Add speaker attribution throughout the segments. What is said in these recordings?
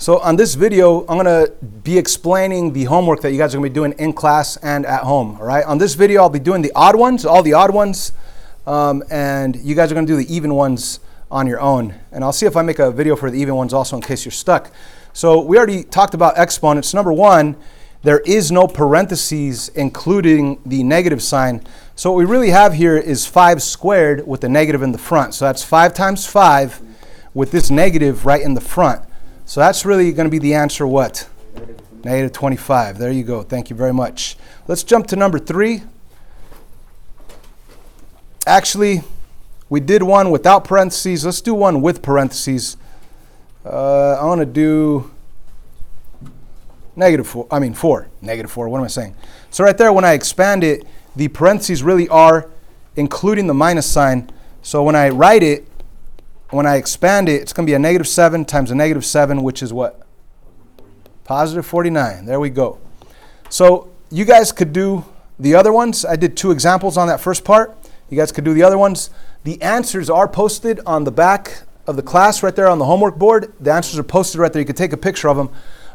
Speaker 1: So on this video, I'm going to be explaining the homework that you guys are going to be doing in class and at home. All right. On this video, I'll be doing the odd ones, all the odd ones, and you guys are going to do the even ones on your own. And I'll see if I make a video for the even ones also in case you're stuck. So we already talked about exponents. Number one, there is no parentheses including the negative sign. So what we really have here is 5 squared with the negative in the front. So that's 5 times 5 with this negative right in the front. So that's really going to be the answer, what? Negative 25. There you go. Thank you very much. Let's jump to number 3. Actually, we did one without parentheses. Let's do one with parentheses. I want to do -4. Negative 4. What am I saying? So right there, when I expand it, the parentheses really are including the minus sign. So when I write it, when I expand it, it's going to be a -7 times a -7, which is what? Positive 49. There we go. So you guys could do the other ones. I did 2 examples on that first part. You guys could do the other ones. The answers are posted on the back of the class right there on the homework board. The answers are posted right there. You can take a picture of them.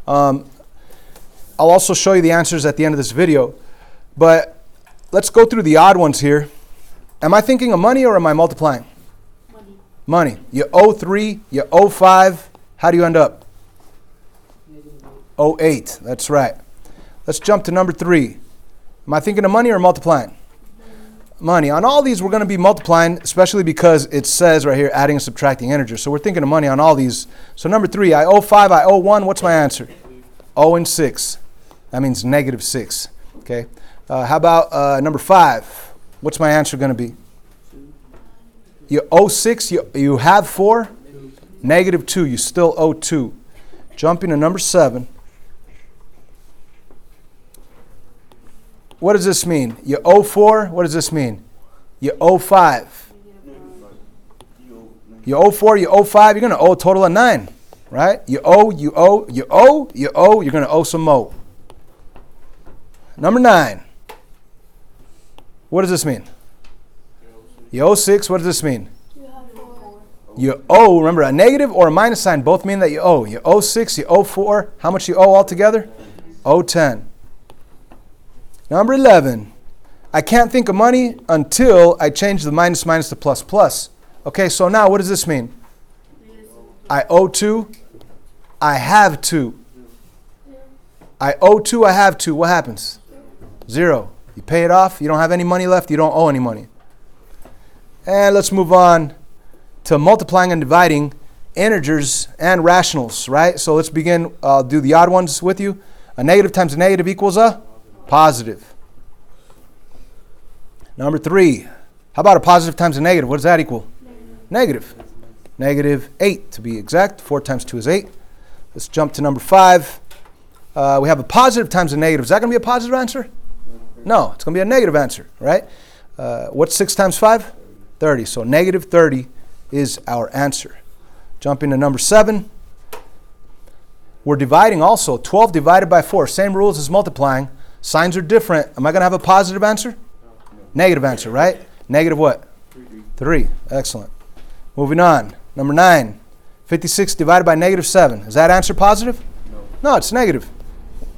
Speaker 1: I'll also show you the answers at the end of this video. But let's go through the odd ones here. Am I thinking of money or am I multiplying? Money. You owe 3, you owe 5. How do you end up? Owe 8. That's right. Let's jump to number 3. Am I thinking of money or multiplying? Money. On all these, we're going to be multiplying, especially because it says right here, adding and subtracting integers. So we're thinking of money on all these. So number 3, I owe 5, I owe 1. What's my answer? 0 and 6. That means -6. Okay. How about number 5? What's my answer going to be? You owe 6, you have 4, -2, you still owe 2. Jumping to number 7. What does this mean? You owe 4, what does this mean? You owe 5. You owe 4, you owe 5, you're going to owe a total of 9, right? You owe, you're going to owe some more. Number 9. What does this mean? You owe 6. What does this mean? You owe, remember, a negative or a minus sign both mean that you owe. You owe 6, you owe 4. How much you owe altogether? Owe 10. Number 11. I can't think of money until I change the minus to plus. Okay, so now what does this mean? I owe 2. I have 2. I owe 2, I have 2. What happens? 0. You pay it off. You don't have any money left. You don't owe any money. And let's move on to multiplying and dividing integers and rationals, right? So let's begin. I'll do the odd ones with you. A negative times a negative equals a positive. Number 3. How about a positive times a negative? What does that equal? Negative. -8 to be exact. 4 times 2 is 8. Let's jump to number 5. We have a positive times a negative. Is that going to be a positive answer? No, it's going to be a negative answer, right? What's 6 times 5? 30. So -30 is our answer. Jumping to number 7. We're dividing also. 12 divided by 4. Same rules as multiplying. Signs are different. Am I going to have a positive answer? No. Negative answer, right? Negative what? 3. Excellent. Moving on. Number 9. 56 divided by -7. Is that answer positive? No, it's negative.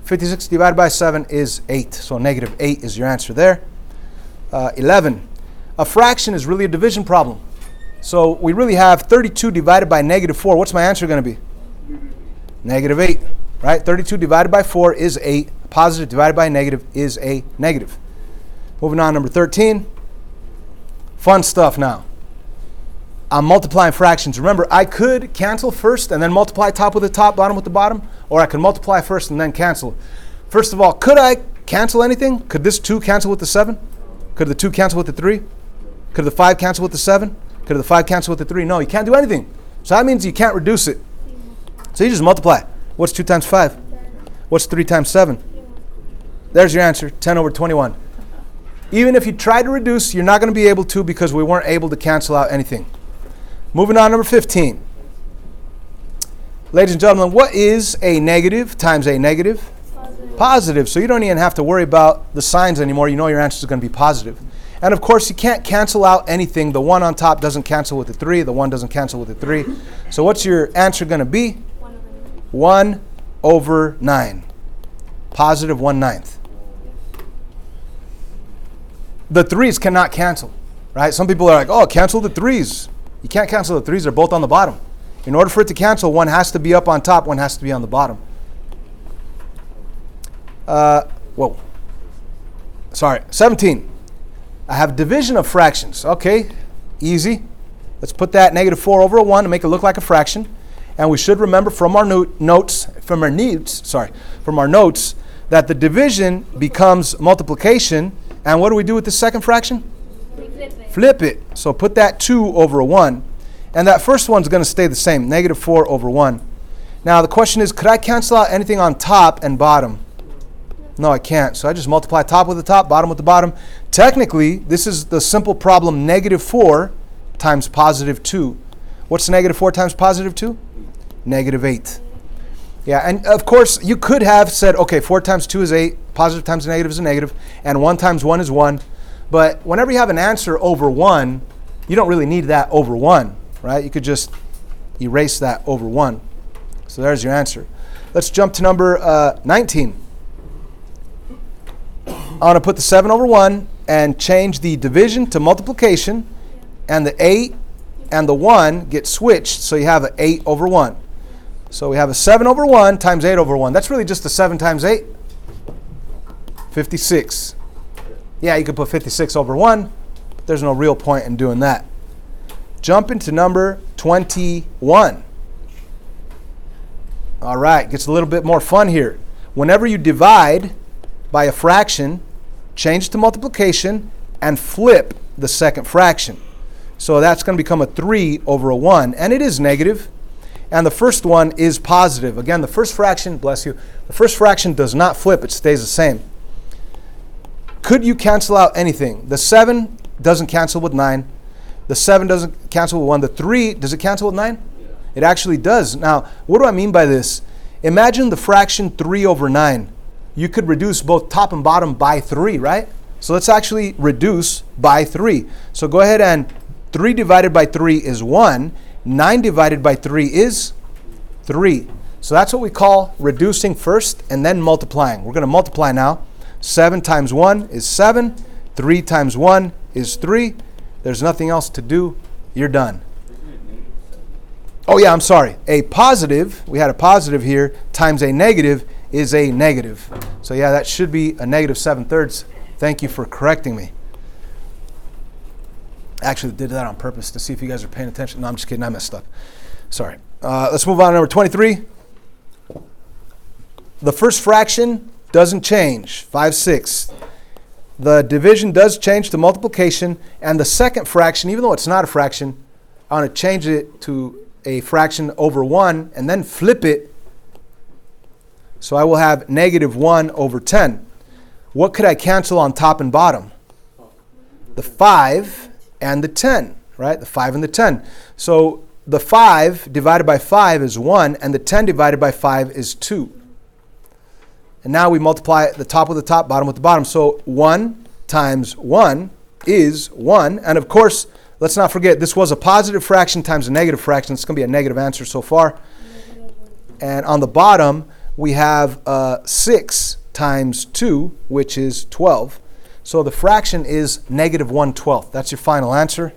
Speaker 1: 56 divided by 7 is 8. So -8 is your answer there. 11. A fraction is really a division problem. So we really have 32 divided by -4. What's my answer going to be? -8, right? 32 divided by 4 is 8. Positive divided by negative is a negative. Moving on, number 13. Fun stuff now. I'm multiplying fractions. Remember, I could cancel first and then multiply top with the top, bottom with the bottom, or I could multiply first and then cancel. First of all, could I cancel anything? Could this 2 cancel with the 7? Could the 2 cancel with the 3? Could the 5 cancel with the 7? Could the 5 cancel with the 3? No, you can't do anything. So that means you can't reduce it. So you just multiply. What's 2 times 5? What's 3 times 7? There's your answer, 10 over 21. Even if you try to reduce, you're not going to be able to because we weren't able to cancel out anything. Moving on, number 15. Ladies and gentlemen, what is a negative times a negative? Positive. So you don't even have to worry about the signs anymore. You know your answer is going to be positive. And of course, you can't cancel out anything. The 1 on top doesn't cancel with the 3. The 1 doesn't cancel with the 3. So what's your answer going to be? 1 over 9. Positive 1/9. The 3's cannot cancel, right? Some people are like, oh, cancel the 3's. You can't cancel the 3's. They're both on the bottom. In order for it to cancel, one has to be up on top, one has to be on the bottom. Whoa. Sorry, 17. I have division of fractions. Okay, easy. Let's put that negative 4 over a 1 to make it look like a fraction. And we should remember from our notes that the division becomes multiplication. And what do we do with the second fraction? Flip it. So put that 2 over a 1. And that first one's going to stay the same, negative 4 over 1. Now the question is, could I cancel out anything on top and bottom? No, I can't. So I just multiply top with the top, bottom with the bottom. Technically, this is the simple problem, negative 4 times positive 2. What's negative 4 times positive 2? Negative 8. Yeah, and of course, you could have said, okay, 4 times 2 is 8, positive times a negative is a negative, and 1 times 1 is 1. But whenever you have an answer over 1, you don't really need that over 1, right? You could just erase that over 1. So there's your answer. Let's jump to number 19. I want to put the 7 over 1 and change the division to multiplication, and the 8 and the 1 get switched, so you have an 8 over 1. So we have a 7 over 1 times 8 over 1. That's really just a 7 times 8. 56. Yeah, you could put 56 over 1, but there's no real point in doing that. Jump into number 21. All right, gets a little bit more fun here. Whenever you divide by a fraction, change to multiplication and flip the second fraction. So that's going to become a 3 over a 1, and it is negative. And the first one is positive. Again, the first fraction, bless you, the first fraction does not flip, it stays the same. Could you cancel out anything? The 7 doesn't cancel with 9. The 7 doesn't cancel with 1. The 3, does it cancel with 9? Yeah. It actually does. Now, what do I mean by this? Imagine the fraction 3 over 9. You could reduce both top and bottom by 3, right? So let's actually reduce by 3. So go ahead, and 3 divided by 3 is 1. 9 divided by 3 is 3. So that's what we call reducing first and then multiplying. We're going to multiply now. 7 times 1 is 7. 3 times 1 is 3. There's nothing else to do. You're done. Oh yeah, I'm sorry. A positive, we had a positive here, times a negative is a negative. So yeah, that should be a negative 7/3. Thank you for correcting me. Actually did that on purpose to see if you guys are paying attention. No, I'm just kidding. I messed up. Sorry. Let's move on to number 23. The first fraction doesn't change, 5/6. The division does change to multiplication, and the second fraction, even though it's not a fraction, I want to change it to a fraction over 1 and then flip it. So I will have negative 1 over 10. What could I cancel on top and bottom? The 5 and the 10, right? The 5 and the 10. So the 5 divided by 5 is 1, and the 10 divided by 5 is 2. And now we multiply the top with the top, bottom with the bottom. So 1 times 1 is 1. And of course, let's not forget, this was a positive fraction times a negative fraction. It's going to be a negative answer so far. And on the bottom, we have 6 times 2, which is 12. So the fraction is negative 1/12. That's your final answer,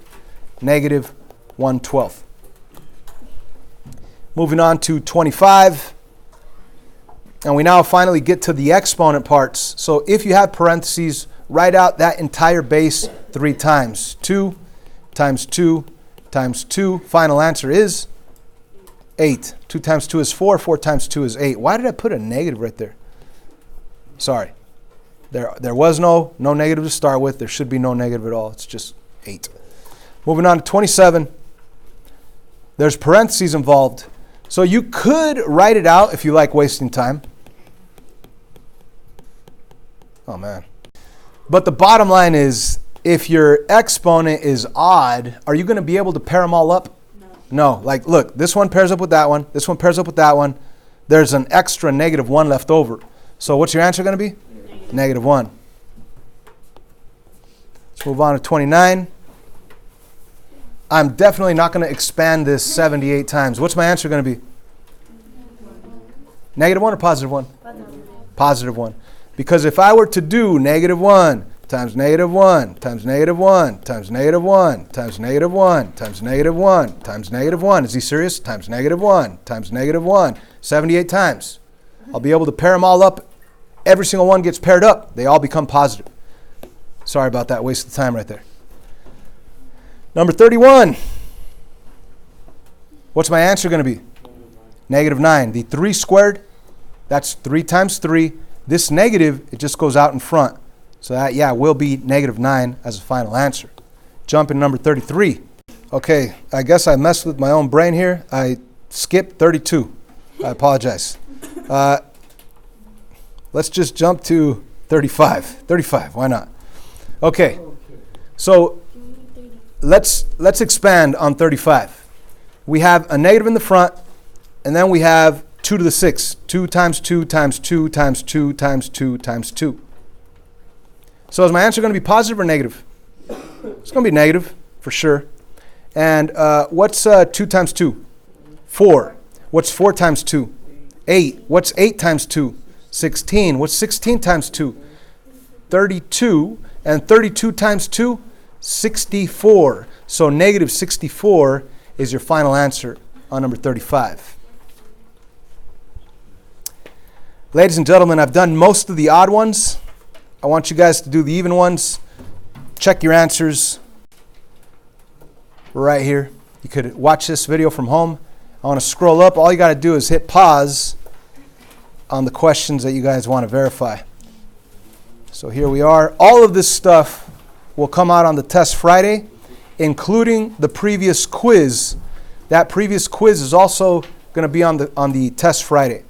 Speaker 1: negative 1/12. Moving on to 25. And we now finally get to the exponent parts. So if you have parentheses, write out that entire base 3 times. 2 times 2 times 2. Final answer is 8. 2 times 2 is 4. 4 times 2 is 8. Why did I put a negative right there? Sorry. There was no negative to start with. There should be no negative at all. It's just 8. Moving on to 27. There's parentheses involved. So you could write it out if you like wasting time. Oh, man. But the bottom line is, if your exponent is odd, are you going to be able to pair them all up? No. Like, look, this one pairs up with that one. This one pairs up with that one. There's an extra negative 1 left over. So what's your answer going to be? Negative 1. Let's move on to 29. I'm definitely not going to expand this 78 times. What's my answer going to be? Negative 1 or positive 1? Positive 1. Because if I were to do negative 1 times negative 1 times negative 1 times negative 1 times negative 1 times negative 1 times negative 1, is he serious? Times negative 1 times negative 1, 78 times. I'll be able to pair them all up. Every single one gets paired up. They all become positive. Sorry about that. Waste of time right there. Number 31. What's my answer going to be? Negative 9. The 3 squared, that's 3 times 3. This negative, it just goes out in front. So that, yeah, will be negative 9 as a final answer. Jump in number 33. Okay, I guess I messed with my own brain here. I skipped 32. I apologize. Let's just jump to 35. 35, why not? Okay, so let's expand on 35. We have a negative in the front, and then we have 2 to the 6. 2 times 2 times 2 times 2 times 2 times 2. So is my answer going to be positive or negative? It's going to be negative, for sure. And what's 2 times 2? 4. What's 4 times 2? 8. What's 8 times 2? 16. What's 16 times 2? 32. And 32 times 2? 64. So negative 64 is your final answer on number 35. Ladies and gentlemen, I've done most of the odd ones. I want you guys to do the even ones. Check your answers right here. You could watch this video from home. I want to scroll up. All you got to do is hit pause on the questions that you guys want to verify. So here we are. All of this stuff will come out on the test Friday, including the previous quiz. That previous quiz is also going to be on the test Friday.